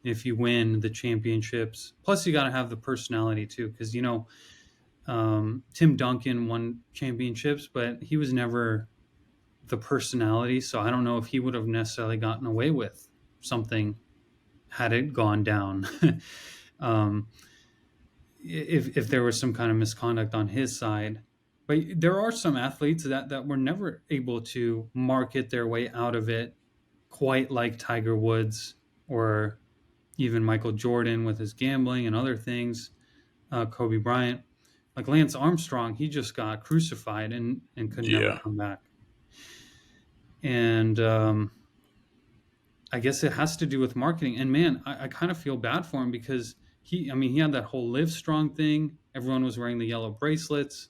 if you win the championships. Plus, you got to have the personality too, because Tim Duncan won championships, but he was never the personality. So I don't know if he would have necessarily gotten away with something had it gone down. um, if there was some kind of misconduct on his side. But there are some athletes that were never able to market their way out of it quite like Tiger Woods or even Michael Jordan with his gambling and other things, Kobe Bryant. Like Lance Armstrong, he just got crucified and could never Yeah. come back. And I guess it has to do with marketing. And man, I kind of feel bad for him because he had that whole Live Strong thing. Everyone was wearing the yellow bracelets.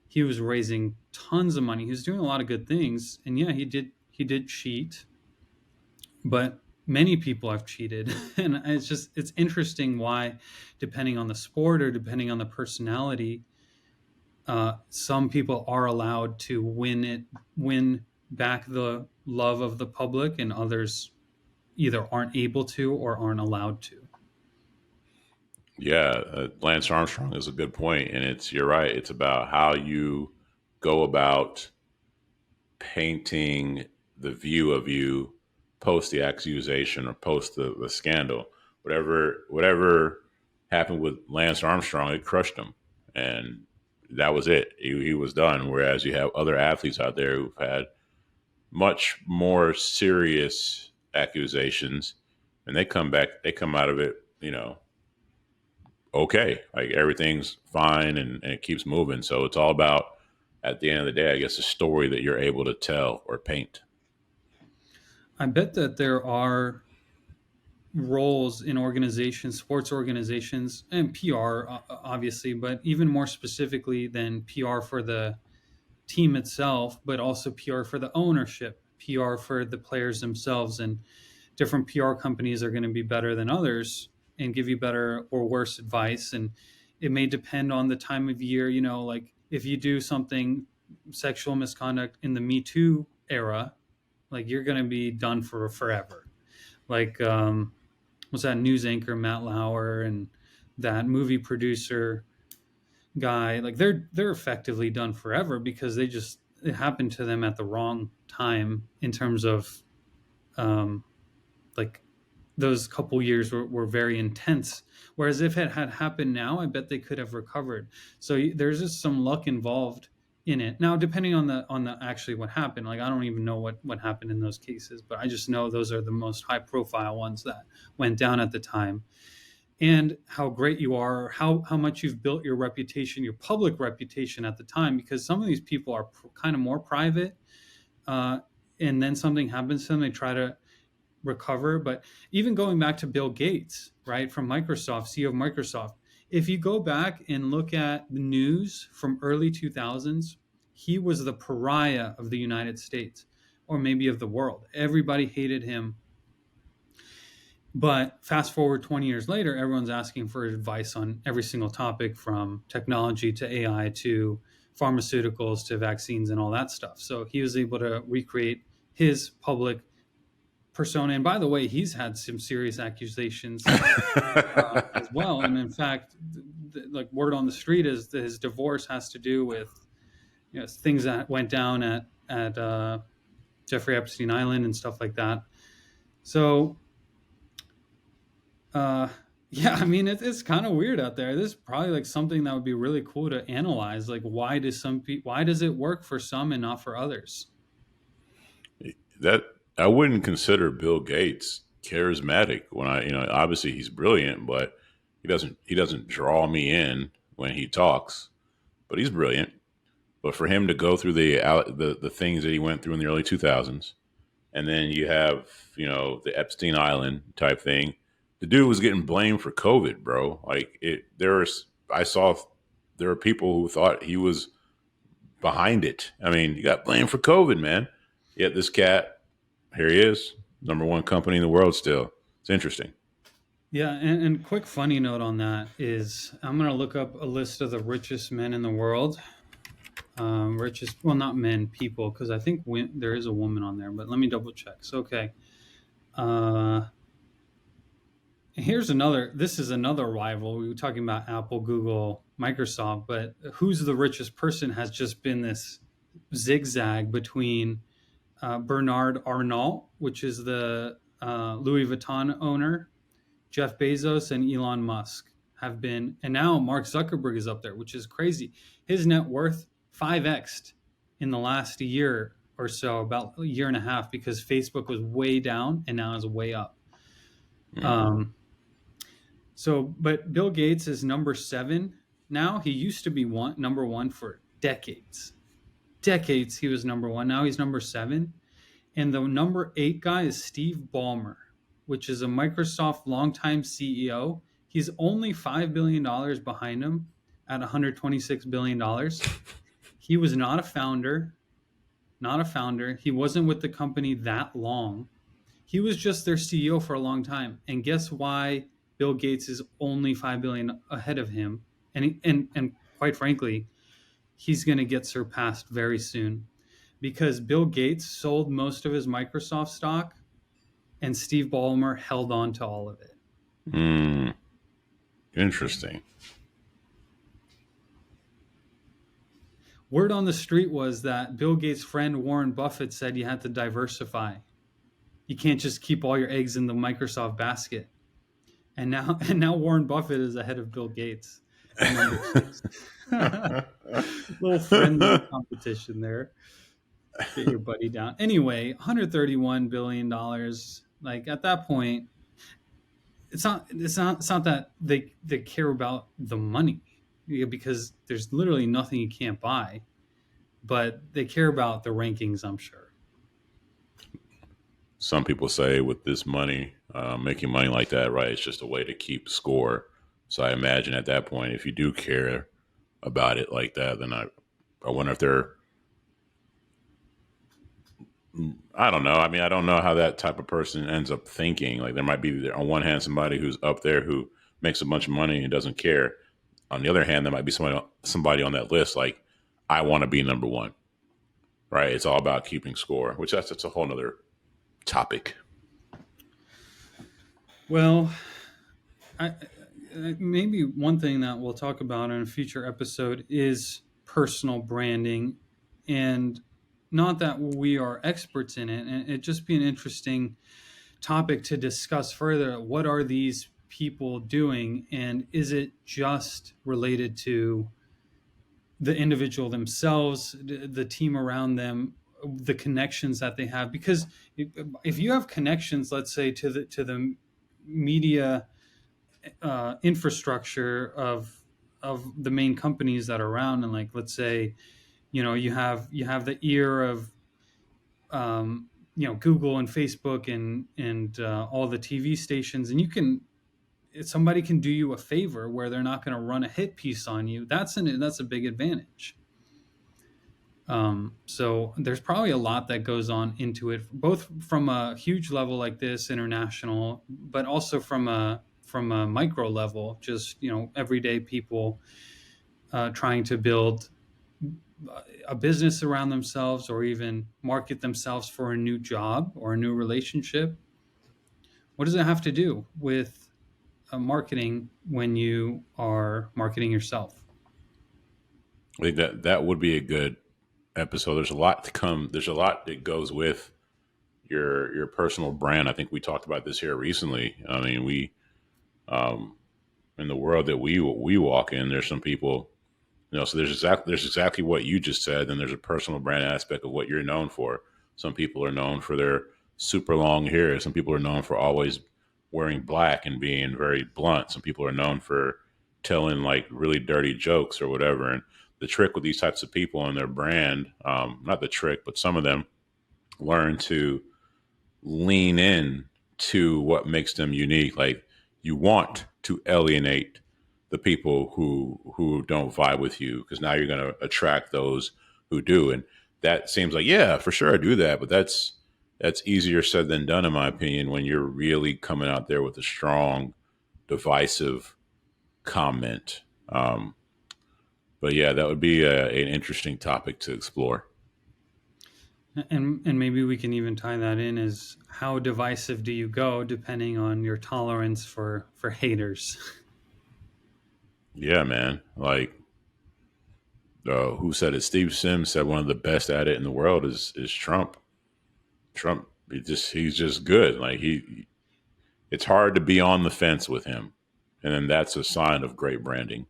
He was raising tons of money. He was doing a lot of good things. And yeah, he did cheat, but many people have cheated. And it's interesting why, depending on the sport or depending on the personality, some people are allowed to win back the love of the public, and others either aren't able to or aren't allowed to. Yeah, Lance Armstrong is a good point, and you're right. It's about how you go about painting the view of you post the accusation or post the scandal. Whatever happened with Lance Armstrong, it crushed him, and that was it. He was done. Whereas you have other athletes out there who've had much more serious accusations, and they come out of it, okay, like everything's fine and it keeps moving. So it's all about, at the end of the day, I guess, the story that you're able to tell or paint. I bet that there are roles in organizations, sports organizations, and PR, obviously, but even more specifically than PR for the team itself, but also PR for the ownership, PR for the players themselves. And different PR companies are going to be better than others and give you better or worse advice. And it may depend on the time of year, like if you do something sexual misconduct in the Me Too era, like you're going to be done for forever. Like, was that news anchor Matt Lauer and that movie producer guy? Like they're effectively done forever because it happened to them at the wrong time in terms of um, like those couple years were very intense. Whereas if it had happened now, I bet they could have recovered. So there's just some luck involved in it. Now, depending on the actually what happened, like I don't even know what happened in those cases, but I just know those are the most high profile ones that went down at the time. And how great you are, how much you've built your reputation, your public reputation at the time, because some of these people are kind of more private, uh, and then something happens to them, they try to recover. But even going back to Bill Gates, right, from Microsoft, CEO of Microsoft, if you go back and look at the news from early 2000s, he was the pariah of the United States or maybe of the world. Everybody hated him. But fast forward 20 years later, everyone's asking for advice on every single topic from technology to AI to pharmaceuticals to vaccines and all that stuff. So he was able to recreate his public persona. And by the way, he's had some serious accusations as well. And in fact, like word on the street is that his divorce has to do with things that went down at Jeffrey Epstein Island and stuff like that. So uh, yeah, I mean it's kind of weird out there. This is probably like something that would be really cool to analyze. Like why does it work for some and not for others? That I wouldn't consider Bill Gates charismatic. When obviously he's brilliant, but he doesn't draw me in when he talks. But he's brilliant. But for him to go through the things that he went through in the early 2000s, and then you have the Epstein Island type thing. The dude was getting blamed for COVID, bro. Like I saw there were people who thought he was behind it. I mean, you got blamed for COVID, man. Yet this cat, here he is, number one company in the world still. It's interesting. Yeah, and quick funny note on that is I'm gonna look up a list of the richest men in the world. Richest, well, not men, people, because I think there is a woman on there, but let me double check. So okay, uh, Here's another. This is another rival. We were talking about Apple, Google, Microsoft, but who's the richest person has just been this zigzag between Bernard Arnault, which is the Louis Vuitton owner, Jeff Bezos, and Elon Musk have been, and now Mark Zuckerberg is up there, which is crazy. His net worth 5x'd in the last year or so, about a year and a half, because Facebook was way down and now is way up. Mm. Um, but Bill Gates is number 7 now. He used to be number one for decades. Decades he was number one. Now he's number 7. And the number 8 guy is Steve Ballmer, which is a Microsoft longtime CEO. He's only $5 billion behind him at $126 billion. He was not a founder, not a founder. He wasn't with the company that long. He was just their CEO for a long time. And guess why Bill Gates is only 5 billion ahead of him? And quite frankly, he's going to get surpassed very soon, because Bill Gates sold most of his Microsoft stock and Steve Ballmer held on to all of it. Mm. Interesting. Word on the street was that Bill Gates' friend Warren Buffett said you had to diversify. You can't just keep all your eggs in the Microsoft basket. And now Warren Buffett is ahead of Bill Gates at number 6. Little friendly competition there. Get your buddy down. Anyway, $131 billion. Like, at that point, it's not that they care about the money, because there's literally nothing you can't buy, but they care about the rankings, I'm sure. Some people say with this money, making money like that, right, it's just a way to keep score. So I imagine at that point, if you do care about it like that, then I wonder if they're, I don't know. I mean, I don't know how that type of person ends up thinking. Like, there might be, on one hand, somebody who's up there who makes a bunch of money and doesn't care. On the other hand, there might be somebody on that list like, I want to be number one, right? It's all about keeping score, which that's a whole nother topic. Well, maybe one thing that we'll talk about in a future episode is personal branding, and not that we are experts in it, and it'd just be an interesting topic to discuss further. What are these people doing, and is it just related to the individual themselves, the team around them, the connections that they have? Because if you have connections, let's say to the media infrastructure of the main companies that are around, and, like, let's say, you have the ear of Google and Facebook and all the TV stations, and somebody can do you a favor where they're not going to run a hit piece on you. That's a big advantage. So there's probably a lot that goes on into it, both from a huge level like this, international, but also from a micro level, just everyday people trying to build a business around themselves, or even market themselves for a new job or a new relationship. What does it have to do with marketing when you are marketing yourself? I think that would be a good episode. There's a lot to come. There's a lot that goes with your personal brand. I think we talked about this here recently. I mean, we in the world that we walk in, there's some people, so there's exactly what you just said. Then there's a personal brand aspect of what you're known for. Some people are known for their super long hair. Some people are known for always wearing black and being very blunt. Some people are known for telling like really dirty jokes or whatever. And the trick with these types of people and their brand, not the trick, but some of them learn to lean in to what makes them unique. Like, you want to alienate the people who don't vibe with you, because now you're going to attract those who do. And that seems like, yeah, for sure I do that, but that's easier said than done, in my opinion, when you're really coming out there with a strong, divisive comment. But yeah, that would be an interesting topic to explore. And maybe we can even tie that in as how divisive do you go depending on your tolerance for haters. Yeah, man. Like, who said it? Steve Sims said one of the best at it in the world is Trump. Trump, he's just good. Like it's hard to be on the fence with him, and then that's a sign of great branding.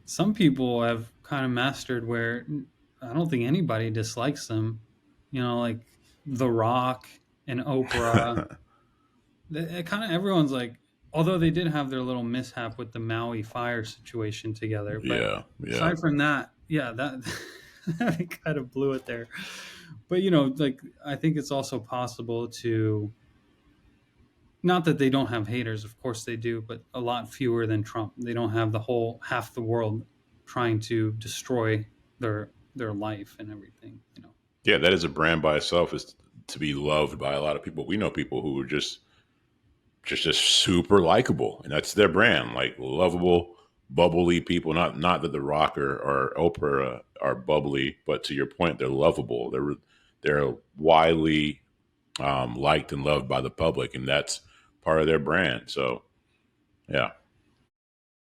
Some people have kind of mastered where I don't think anybody dislikes them. Like The Rock and Oprah. Kind of everyone's like, although they did have their little mishap with the Maui fire situation together, but Yeah, yeah, aside from that, yeah, that they kind of blew it there. But like I think it's also possible to, not that they don't have haters, of course they do, but a lot fewer than Trump. They don't have the whole half the world trying to destroy their life and everything. yeah. That is a brand by itself. Is to be loved by a lot of people. We know people who are just super likable, and that's their brand. Like lovable, bubbly people. Not that The Rock or Oprah are bubbly, but to your point, they're lovable. They're widely liked and loved by the public, and that's part of their brand. So yeah,